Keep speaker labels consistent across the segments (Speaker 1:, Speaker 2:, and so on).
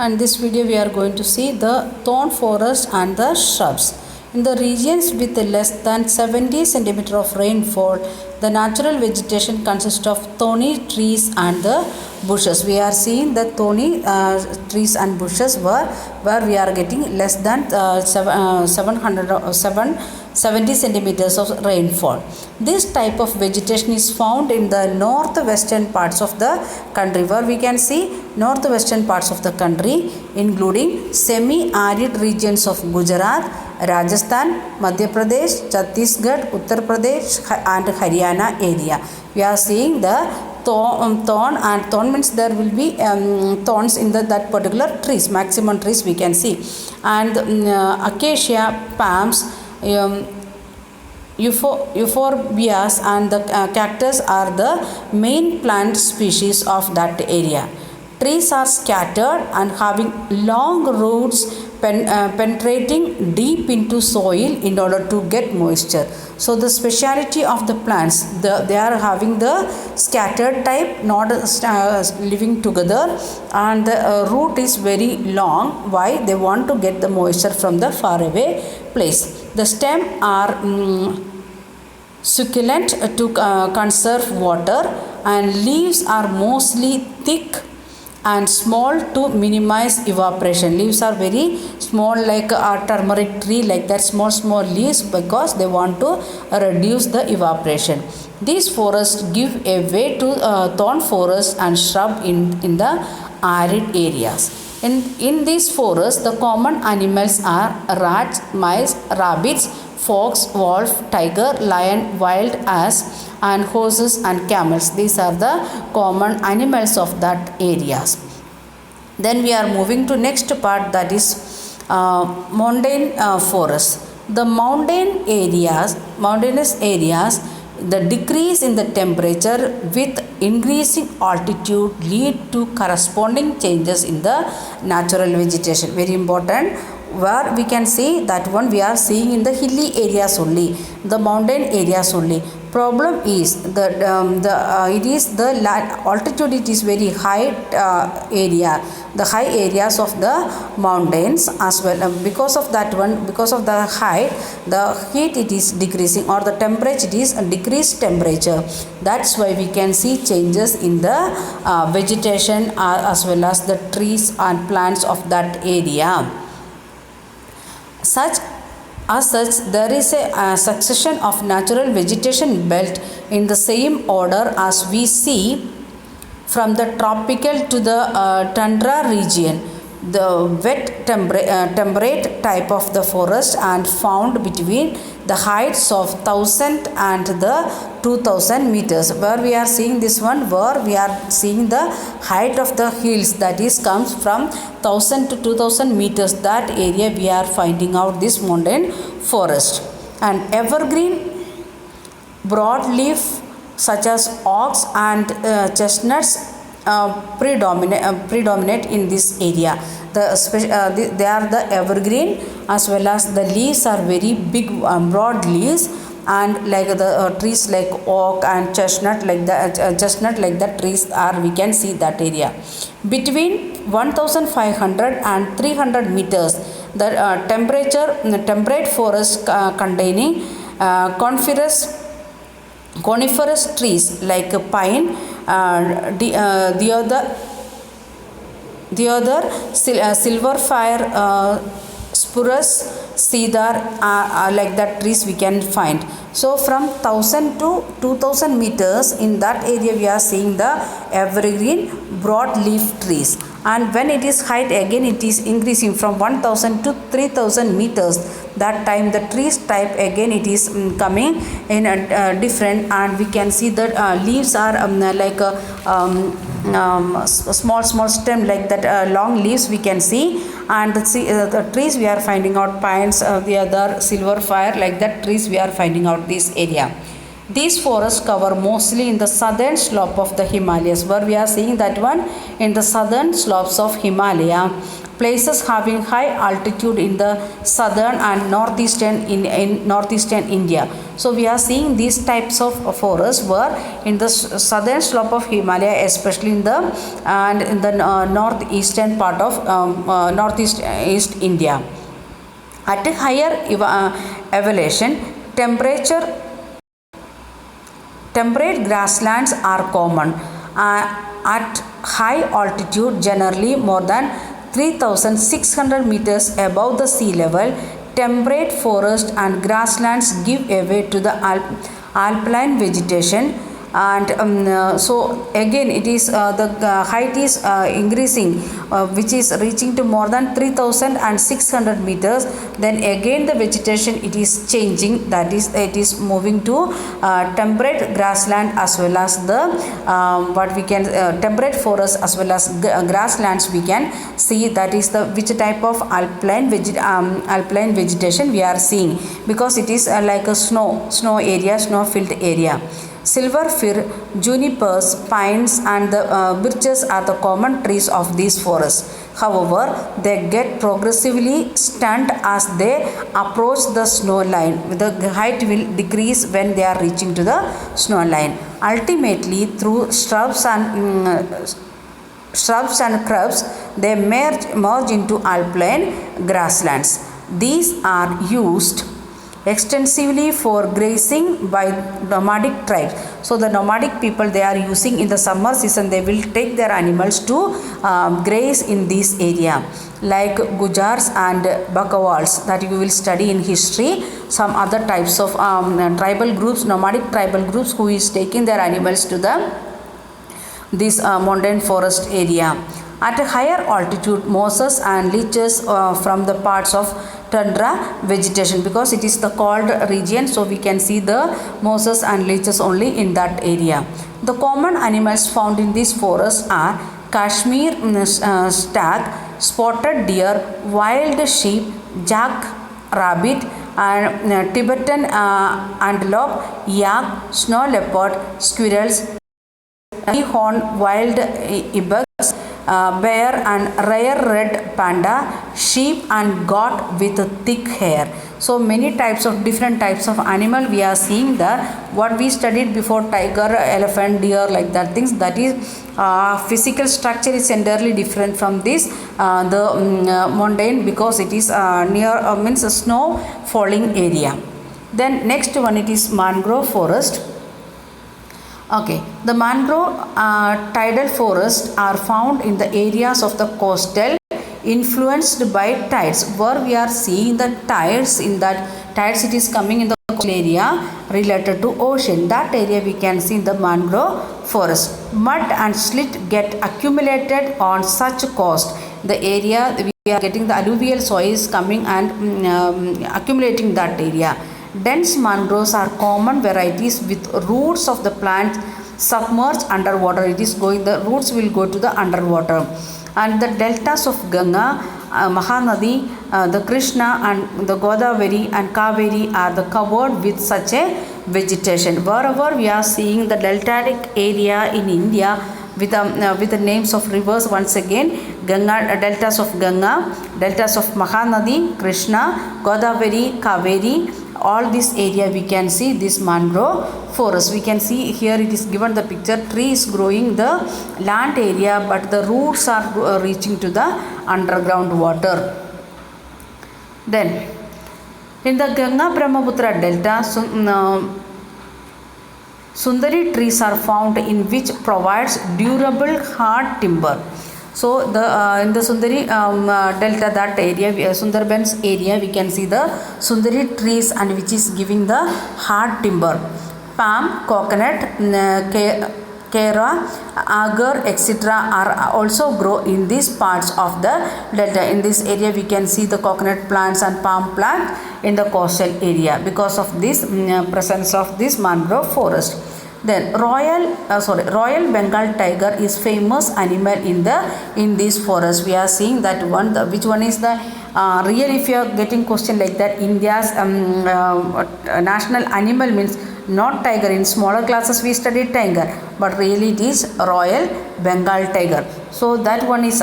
Speaker 1: and this video we are going to see the thorn forest and the shrubs. In the regions with less than 70 centimeter of rainfall, the natural vegetation consists of thorny trees and the bushes. We are seeing the thorny trees and bushes where we are getting less than 70 centimeters of rainfall. This type of vegetation is found in the northwestern parts of the country, where we can see northwestern parts of the country including semi-arid regions of Gujarat, Rajasthan, Madhya Pradesh, Chhattisgarh, Uttar Pradesh and Haryana area. We are seeing the thorn, and thorn means there will be thorns in that particular trees, maximum trees we can see, and acacia, palms, euphorbias and the cactus are the main plant species of that area. Trees are scattered and having long roots penetrating deep into soil in order to get moisture. So the speciality of the plants, they are having the scattered type, not living together, and the root is very long. Why? They want to get the moisture from the far away place. The stem are succulent to conserve water, and leaves are mostly thick and small to minimize evaporation. Leaves are very small, like a turmeric tree, like that, small leaves, because they want to reduce the evaporation. These forests give a way to thorn forest and shrub in the arid areas. In these forests, the common animals are rats, mice, rabbits, fox, wolf, tiger, lion, wild ass, and horses and camels. These are the common animals of that areas. Then we are moving to next part, that is mountain forest. The mountainous areas, the decrease in the temperature with increasing altitude lead to corresponding changes in the natural vegetation. Very important, where we can see that one we are seeing in the hilly areas only, the mountain areas only. Problem is that it is the altitude, it is very high area, the high areas of the mountains as well. Because of that one, because of the height, the heat it is decreasing, or the temperature, it is a decreased temperature. That's why we can see changes in the vegetation as well as the trees and plants of that area. As such, there is a succession of natural vegetation belt in the same order as we see from the tropical to the tundra region. The wet temperate type of the forest and found between the heights of 1000 and the 2000 meters. Where we are seeing this one, where we are seeing the height of the hills, that is comes from 1000 to 2000 meters. That area we are finding out this mountain forest. And evergreen broadleaf such as oaks and chestnuts predominate in this area. They are the evergreen, as well as the leaves are very big, broad leaves, and like the trees like oak and chestnut, like that trees are, we can see that area. Between 1500 and 300 meters, the temperate forest containing coniferous trees like pine, the other silver fire, spruce, cedar, like that trees we can find. So from 1000 to 2000 meters, in that area we are seeing the evergreen broadleaf trees. And when it is height, again it is increasing from 1000 to 3000 meters. That time the trees type, again it is coming in a different, and we can see that leaves are like a small stem, like that, long leaves we can see. And the trees we are finding out pines, the other silver fire, like that trees we are finding out this area. These forests cover mostly in the southern slope of the Himalayas, where we are seeing that one in the southern slopes of Himalaya, places having high altitude in the southern and in northeastern India. So we are seeing these types of forests were in the southern slope of Himalaya, especially in the northeastern part of East India. At a higher elevation, temperate grasslands are common. At high altitude, generally more than 3,600 meters above the sea level, temperate forest and grasslands give way to the alpine vegetation. And so again it is the height is increasing, which is reaching to more than 3,600 meters. Then again the vegetation it is changing, that is it is moving to temperate grassland as well as the what we can temperate forest as well as grasslands. We can see that is the which type of alpine vegetation we are seeing, because it is like a snow area, snow filled area. Silver fir, junipers, pines and the birches are the common trees of these forests. However, they get progressively stunted as they approach the snow line. The height will decrease when they are reaching to the snow line. Ultimately, through shrubs and shrubs, they merge into alpine grasslands. These are used extensively for grazing by nomadic tribes. So the nomadic people, they are using in the summer season, they will take their animals to graze in this area, like Gujars and Bakawals, that you will study in history. Some other types of tribal groups, nomadic tribal groups, who is taking their animals to this mountain forest area. At a higher altitude, mosses and leeches from the parts of tundra vegetation, because it is the cold region, so we can see the mosses and leeches only in that area. The common animals found in these forests are Kashmir stag, spotted deer, wild sheep, jack rabbit, and Tibetan antelope, yak, snow leopard, squirrels, horn, wild ibex, bear and rare red panda, sheep and goat with thick hair. So many types of different types of animal we are seeing there. What we studied before, tiger, elephant, deer, like that things, that is physical structure is entirely different from this the mountain, because it is near means a snow falling area. Then next one, it is mangrove forest. Okay, the mangrove tidal forests are found in the areas of the coastal influenced by tides, where we are seeing the tides. In that tides, it is coming in the coastal area related to ocean. That area we can see in the mangrove forest. Mud and slit get accumulated on such coast. The area we are getting the alluvial soils coming and accumulating that area. Dense mangroves are common varieties with roots of the plant submerged underwater. It is going, the roots will go to the underwater. And the deltas of Ganga, Mahanadi, the Krishna and the Godavari and Kaveri are the covered with such a vegetation. Wherever we are seeing the deltaic area in India with the names of rivers, once again, Ganga, deltas of Ganga, deltas of Mahanadi, Krishna, Godavari, Kaveri, all this area we can see this mangrove forest. We can see here it is given the picture, trees growing the land area, but the roots are reaching to the underground water. Then in the Ganga Brahmaputra delta, Sundari trees are found in which provides durable hard timber. So in the Sundari delta, that area, Sundarbans area, we can see the Sundari trees and which is giving the hard timber. Palm, coconut, kera, agar, etc. are also grow in these parts of the delta. In this area we can see the coconut plants and palm plant in the coastal area because of this presence of this mangrove forest. Then Royal Bengal tiger is famous animal in this forest. We are seeing that one. Which one is the real? If you are getting question like that, India's national animal means not tiger. In smaller classes we studied tiger, but really it is Royal Bengal tiger. So that one is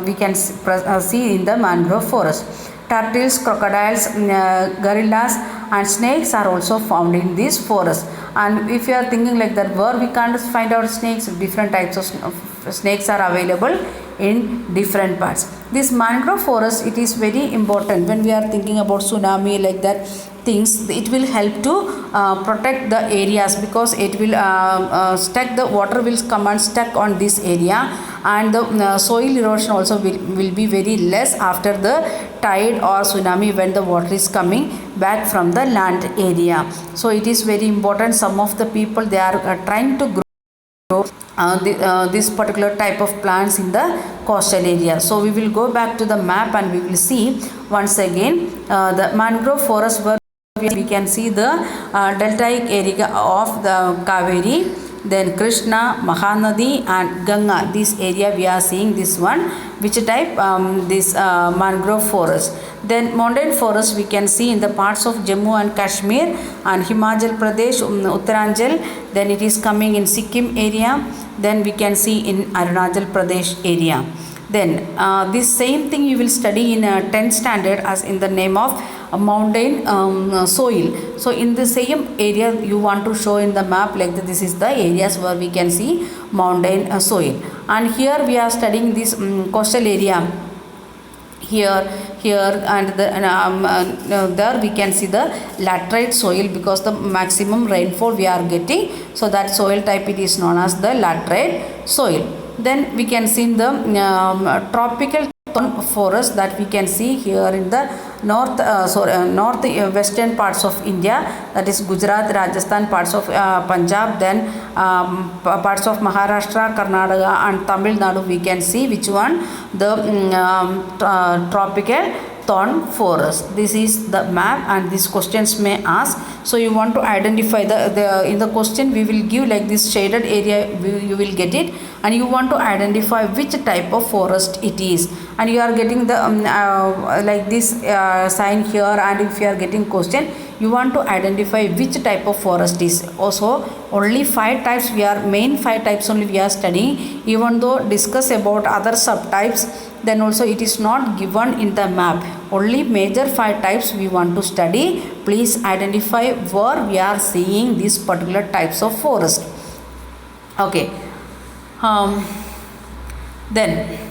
Speaker 1: we can see in the mangrove forest. Turtles, crocodiles, gorillas and snakes are also found in this forest. And if you are thinking like that, where we can't find out snakes, different types of snakes are available in different parts. This mangrove forest, it is very important when we are thinking about tsunami like that things. It will help to protect the areas, because it will stuck, the water will come and stuck on this area, and the soil erosion also will be very less after the tide or tsunami when the water is coming back from the land area. So it is very important. Some of the people, they are trying to grow this particular type of plants in the coastal area. So we will go back to the map and we will see once again the mangrove forest, where we can see the deltaic area of the Kaveri, then Krishna, Mahanadi and Ganga. This area we are seeing this one. Which type? This mangrove forest. Then mountain forest we can see in the parts of Jammu and Kashmir and Himachal Pradesh, Uttaranchal. Then it is coming in Sikkim area. Then we can see in Arunachal Pradesh area. Then this same thing you will study in 10th standard as in the name of mountain soil. So in the same area you want to show in the map like that. This is the areas where we can see mountain soil. And here we are studying this coastal area. Here and there we can see the laterite soil, because the maximum rainfall we are getting. So that soil type, it is known as the laterite soil. Then we can see the tropical forest that we can see here in the north western parts of India, that is Gujarat, Rajasthan, parts of Punjab, then parts of Maharashtra, Karnataka and Tamil Nadu. We can see which one, the tropical thorn forest. This is the map, and these questions may ask. So you want to identify in the question we will give like this shaded area, you will get it, and you want to identify which type of forest it is, and you are getting the like this sign here. And if you are getting question, you want to identify which type of forest is. Also only 5 types we are, main 5 types only we are studying. Even though discuss about other subtypes, then also it is not given in the map. Only major 5 types we want to study. Please identify where we are seeing these particular types of forest. Okay. Then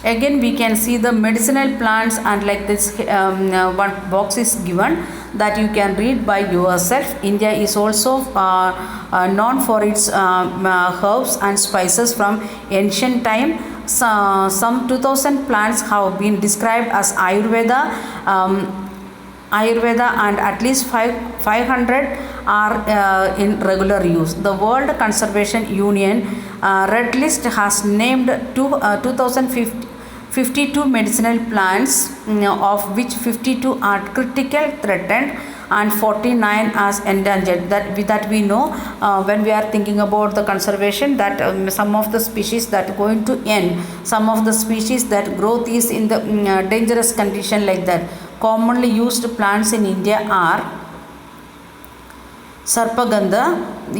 Speaker 1: again we can see the medicinal plants, and like this one box is given that you can read by yourself. India is also known for its herbs and spices from ancient time. Some 2000 plants have been described as Ayurveda and at least 500 are in regular use. The World Conservation Union Red List has named 2052 medicinal plants, of which 52 are critical threatened and 49 as endangered. That we know when we are thinking about the conservation, that some of the species that going to end, some of the species that growth is in the dangerous condition like that. Commonly used plants in India are Sarpagandha,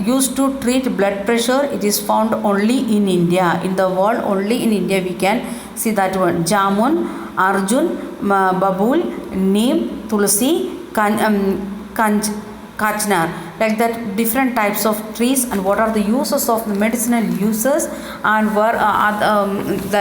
Speaker 1: used to treat blood pressure. It is found only in India. In the world, only in India we can see that one. Jamun, Arjun, Babul, Neem, Tulsi, Kachnar. Like that, different types of trees, and what are the uses of the medicinal uses, and where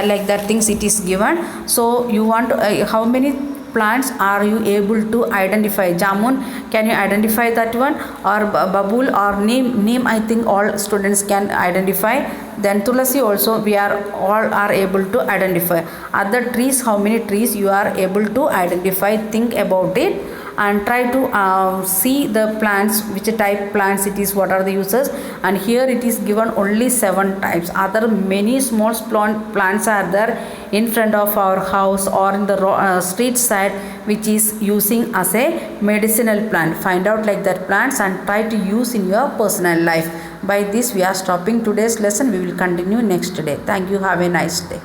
Speaker 1: like that things it is given. So you want how many plants are you able to identify? Jamun, can you identify that one? Or Babul or Neem, I think all students can identify. Then Tulasi also we are all are able to identify. Other trees, how many trees you are able to identify? Think about it and try to see the plants, which type plants it is, what are the uses. And here it is given only 7 types. Other many small plants are there in front of our house or in the street side, which is using as a medicinal plant. Find out like that plants and try to use in your personal life. By this we are stopping today's lesson. We will continue next day. Thank you. Have a nice day.